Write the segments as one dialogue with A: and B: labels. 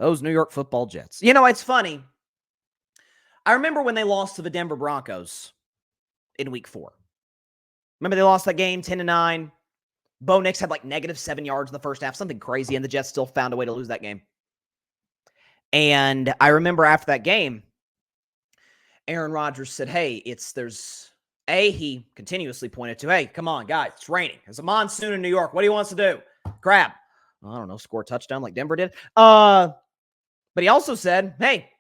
A: Those New York Football Jets. You know, it's funny. I remember when they lost to the Denver Broncos in week 4. Remember they lost that game 10-9. Bo Nix had like -7 yards in the first half, something crazy, and the Jets still found a way to lose that game. And I remember after that game, Aaron Rodgers said, hey, he continuously pointed to, hey, come on, guys, it's raining. There's a monsoon in New York. What do you want us to do? Crap. I don't know, score a touchdown like Denver did. But he also said, hey,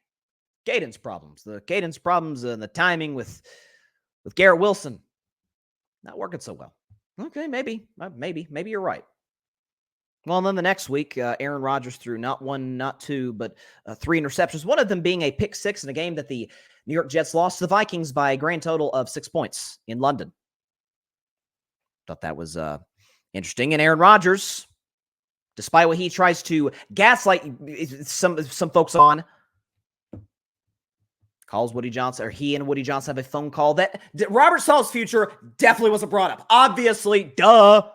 A: cadence problems. The cadence problems and the timing with Garrett Wilson not working so well. Okay, maybe you're right. Well, and then the next week, Aaron Rodgers threw not 1, not 2, but 3 interceptions, one of them being a pick 6 in a game that the New York Jets lost to the Vikings by a grand total of 6 points in London. Thought that was interesting. And Aaron Rodgers, despite what he tries to gaslight some folks on, calls Woody Johnson, or he and Woody Johnson have a phone call that Robert Saleh's future definitely wasn't brought up. Obviously, duh.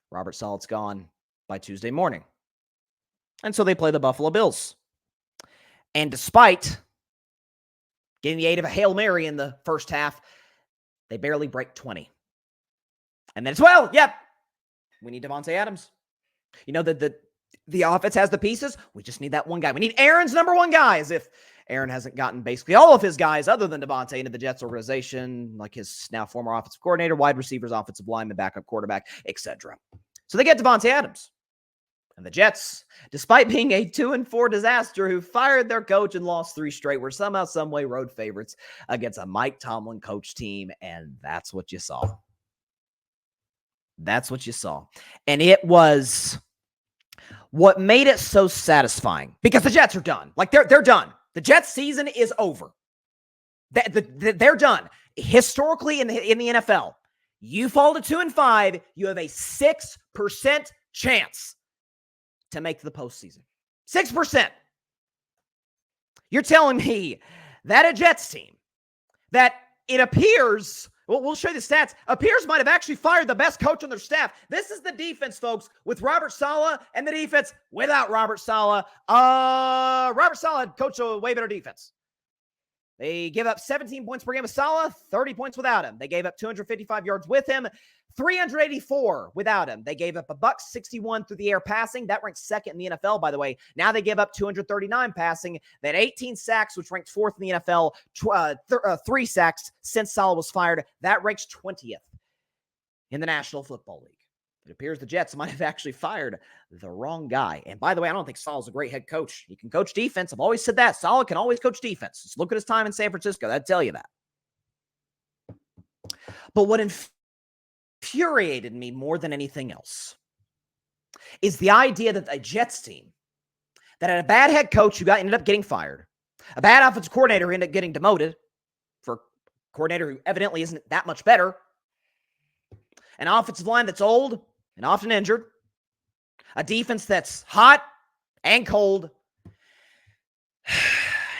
A: Robert Saleh's gone by Tuesday morning. And so they play the Buffalo Bills. And despite getting the aid of a Hail Mary in the first half, they barely break 20. And then we need Davante Adams. You know, the offense has the pieces. We just need that one guy. We need Aaron's number one guy, as if Aaron hasn't gotten basically all of his guys other than Davante into the Jets organization, like his now former offensive coordinator, wide receivers, offensive lineman, backup quarterback, etc. So they get Davante Adams. And the Jets, despite being a 2-4 disaster who fired their coach and lost 3 straight, were somehow, someway road favorites against a Mike Tomlin coach team, and that's what you saw. That's what you saw. And it was what made it so satisfying, because the Jets are done. Like, they're done. The Jets season is over. They're done. Historically in the NFL, you fall to 2-5, you have a 6% chance to make the postseason. 6%. You're telling me that a Jets team that it appears, well, we'll show you the stats, appears might have actually fired the best coach on their staff. This is the defense, folks, with Robert Saleh, and the defense without Robert Saleh. Robert Saleh coached a way better defense. They give up 17 points per game with Saleh, 30 points without him. They gave up 255 yards with him, 384 without him. They gave up $161 through the air passing. That ranks second in the NFL, by the way. Now they give up 239 passing. They had 18 sacks, which ranked fourth in the NFL, 3 sacks since Saleh was fired. That ranks 20th in the National Football League. It appears the Jets might have actually fired the wrong guy. And by the way, I don't think Saleh's a great head coach. He can coach defense. I've always said that. Saleh can always coach defense. Just look at his time in San Francisco. That'd tell you that. But what infuriated me more than anything else is the idea that a Jets team that had a bad head coach who ended up getting fired, a bad offensive coordinator who ended up getting demoted for a coordinator who evidently isn't that much better, an offensive line that's old and often injured, a defense that's hot and cold,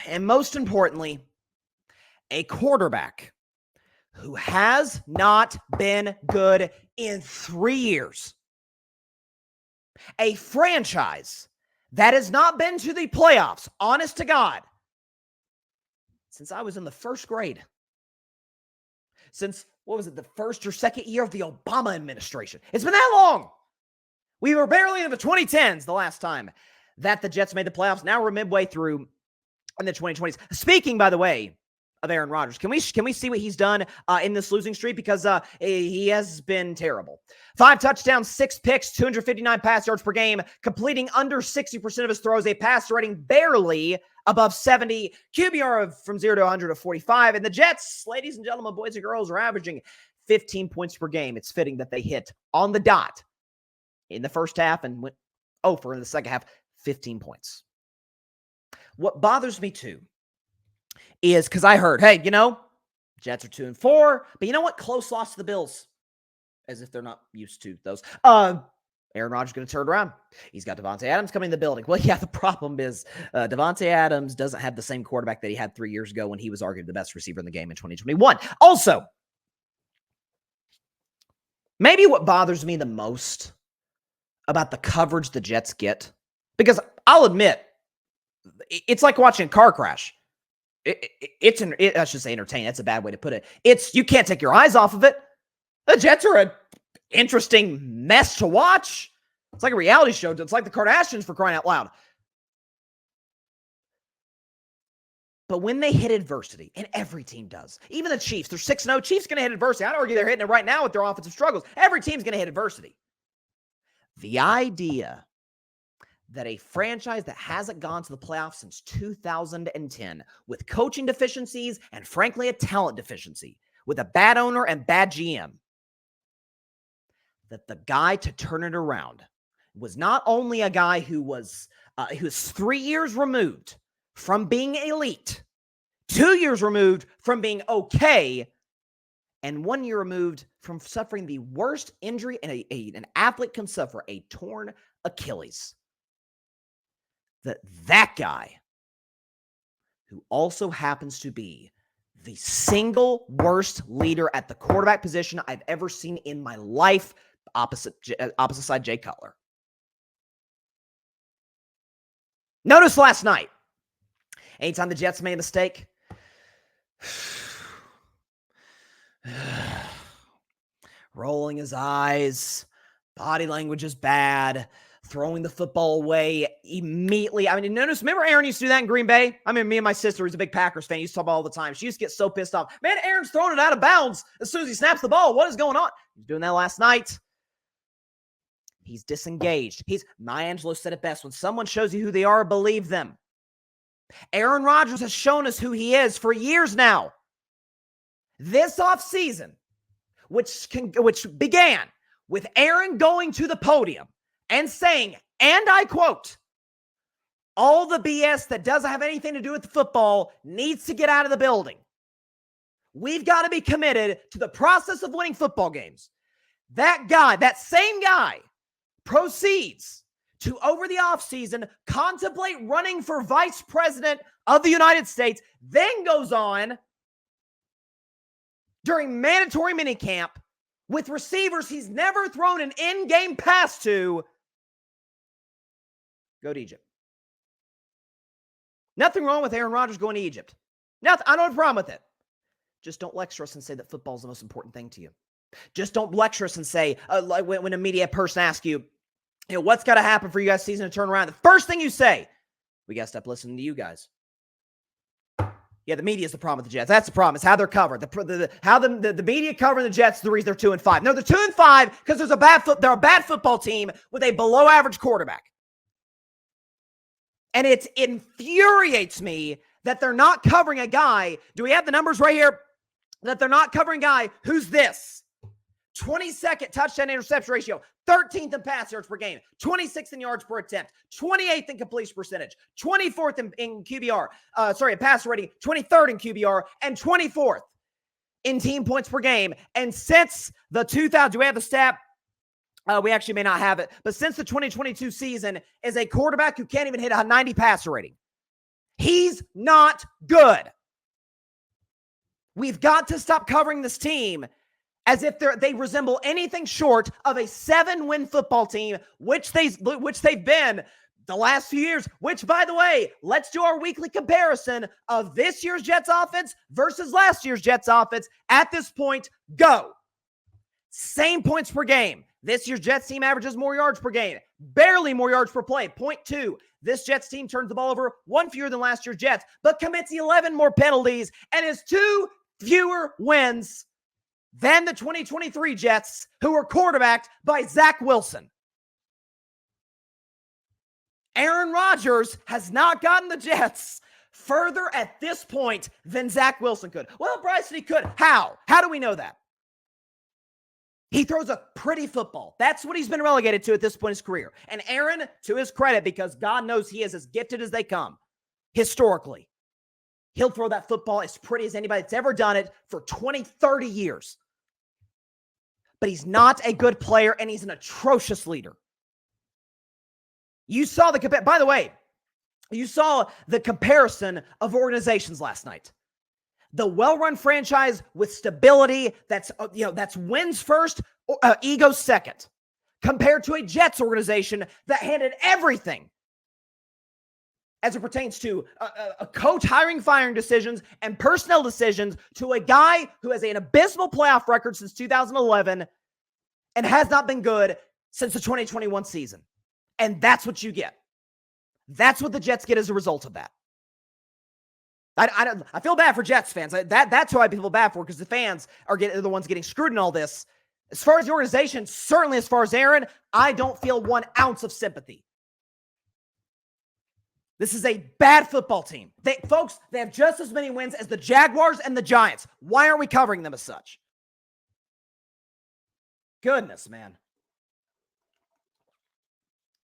A: and most importantly, a quarterback who has not been good in 3 years. A franchise that has not been to the playoffs, honest to God, since I was in the first grade. Since, the first or second year of the Obama administration. It's been that long. We were barely in the 2010s the last time that the Jets made the playoffs. Now we're midway through in the 2020s. Speaking, by the way, of Aaron Rodgers, can we see what he's done in this losing streak? Because he has been terrible. 5 touchdowns, 6 picks, 259 pass yards per game, completing under 60% of his throws, a passer rating barely above 70, QBR from 0 to 100 of 45. And the Jets, ladies and gentlemen, boys and girls, are averaging 15 points per game. It's fitting that they hit on the dot in the first half and went over in the second half, 15 points. What bothers me too is because I heard, hey, Jets are 2-4, but you know what? Close loss to the Bills. As if they're not used to those. Aaron Rodgers is going to turn around. He's got Davante Adams coming in the building. Well, yeah, the problem is Davante Adams doesn't have the same quarterback that he had 3 years ago when he was arguably the best receiver in the game in 2021. Also, maybe what bothers me the most about the coverage the Jets get Because I'll admit, it's like watching a car crash. I should say entertaining. That's a bad way to put it. You can't take your eyes off of it. The Jets are an interesting mess to watch. It's like a reality show. It's like the Kardashians, for crying out loud. But when they hit adversity, and every team does, even the Chiefs, they're 6-0. Chiefs going to hit adversity. I'd argue they're hitting it right now with their offensive struggles. Every team's going to hit adversity. The idea that a franchise that hasn't gone to the playoffs since 2010 with coaching deficiencies and, frankly, a talent deficiency, with a bad owner and bad GM, that the guy to turn it around was not only a guy who was 3 years removed from being elite, 2 years removed from being okay, and 1 year removed from suffering the worst injury an athlete can suffer, a torn Achilles. That guy, who also happens to be the single worst leader at the quarterback position I've ever seen in my life, opposite side Jay Cutler. Notice last night, anytime the Jets made a mistake, rolling his eyes, body language is bad, throwing the football away immediately. I mean, remember Aaron used to do that in Green Bay? I mean, me and my sister, who's a big Packers fan, used to talk about all the time. She used to get so pissed off. Man, Aaron's throwing it out of bounds as soon as he snaps the ball. What is going on? He's doing that last night. He's disengaged. Maya Angelou said it best. When someone shows you who they are, believe them. Aaron Rodgers has shown us who he is for years now. This offseason, which began with Aaron going to the podium and saying, and I quote, all the BS that doesn't have anything to do with the football needs to get out of the building. We've got to be committed to the process of winning football games. That same guy, proceeds to, over the offseason, contemplate running for vice president of the United States, then goes on during mandatory minicamp with receivers he's never thrown an in-game pass to, go to Egypt. Nothing wrong with Aaron Rodgers going to Egypt. Nothing. I don't have a problem with it. Just don't lecture us and say that football is the most important thing to you. Just don't lecture us and say, like when a media person asks you, what's got to happen for you guys' season to turn around? The first thing you say, we got to stop listening to you guys. Yeah, the media is the problem with the Jets. That's the problem. It's how they're covered. How the media covering the Jets is the reason they're 2-5. No, they're 2-5 because they're a bad football team with a below average quarterback. And it infuriates me that they're not covering a guy. Do we have the numbers right here? That they're not covering a guy who's this. 22nd touchdown interception ratio, 13th in pass yards per game, 26th in yards per attempt, 28th in completion percentage, 24th in QBR, in passer rating, 23rd in QBR, and 24th in team points per game. And since the 2000, do we have the stat? We actually may not have it, but since the 2022 season is a quarterback who can't even hit a 90 passer rating. He's not good. We've got to stop covering this team as if they resemble anything short of a 7-win football team, which they've been the last few years. Which, by the way, let's do our weekly comparison of this year's Jets offense versus last year's Jets offense. At this point, go. Same points per game. This year's Jets team averages more yards per game, barely more yards per play, 0.2. This Jets team turns the ball over 1 fewer than last year's Jets, but commits 11 more penalties and has 2 fewer wins than the 2023 Jets, who were quarterbacked by Zach Wilson. Aaron Rodgers has not gotten the Jets further at this point than Zach Wilson could. Well, Bryson, he could. How? How do we know that? He throws a pretty football. That's what he's been relegated to at this point in his career. And Aaron, to his credit, because God knows he is as gifted as they come, historically, he'll throw that football as pretty as anybody that's ever done it for 20, 30 years. But he's not a good player, and he's an atrocious leader. You saw by the way, you saw the comparison of organizations last night. The well-run franchise with stability that's wins first, ego second, compared to a Jets organization that handed everything as it pertains to a coach hiring, firing decisions, and personnel decisions to a guy who has an abysmal playoff record since 2011 and has not been good since the 2021 season. And that's what you get. That's what the Jets get as a result of that. I feel bad for Jets fans. That's who I feel bad for, because the fans are the ones getting screwed in all this. As far as the organization, certainly as far as Aaron, I don't feel 1 ounce of sympathy. This is a bad football team. Folks, they have just as many wins as the Jaguars and the Giants. Why aren't we covering them as such? Goodness, man.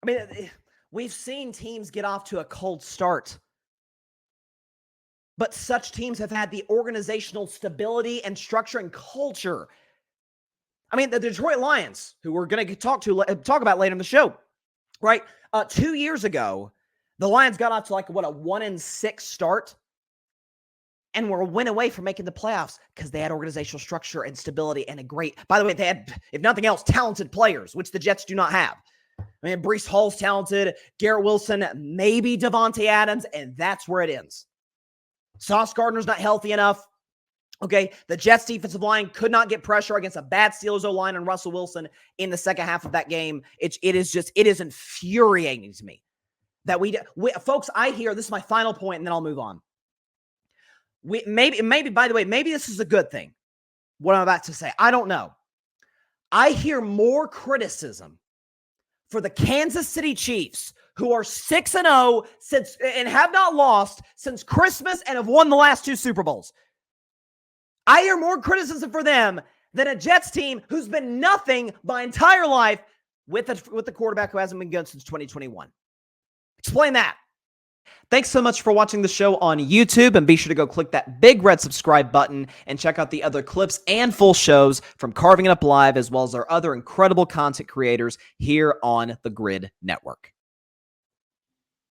A: I mean, we've seen teams get off to a cold start, but such teams have had the organizational stability and structure and culture. I mean, the Detroit Lions, who we're going to talk about later in the show, right? 2 years ago, the Lions got off to like, a 1-6 start, and were a win away from making the playoffs because they had organizational structure and stability and by the way, they had, if nothing else, talented players, which the Jets do not have. I mean, Breece Hall's talented, Garrett Wilson, maybe Devontae Adams, and that's where it ends. Sauce Gardner's not healthy enough. Okay, the Jets defensive line could not get pressure against a bad Steelers O-line and Russell Wilson in the second half of that game. It is infuriating to me that we folks, I hear, this is my final point and then I'll move on. Maybe, by the way, maybe this is a good thing, what I'm about to say. I don't know. I hear more criticism for the Kansas City Chiefs, who are 6-0 and have not lost since Christmas and have won the last 2 Super Bowls. I hear more criticism for them than a Jets team who's been nothing my entire life with the quarterback who hasn't been good since 2021. Explain that. Thanks so much for watching the show on YouTube, and be sure to go click that big red subscribe button and check out the other clips and full shows from Carving It Up Live, as well as our other incredible content creators here on the Grid Network.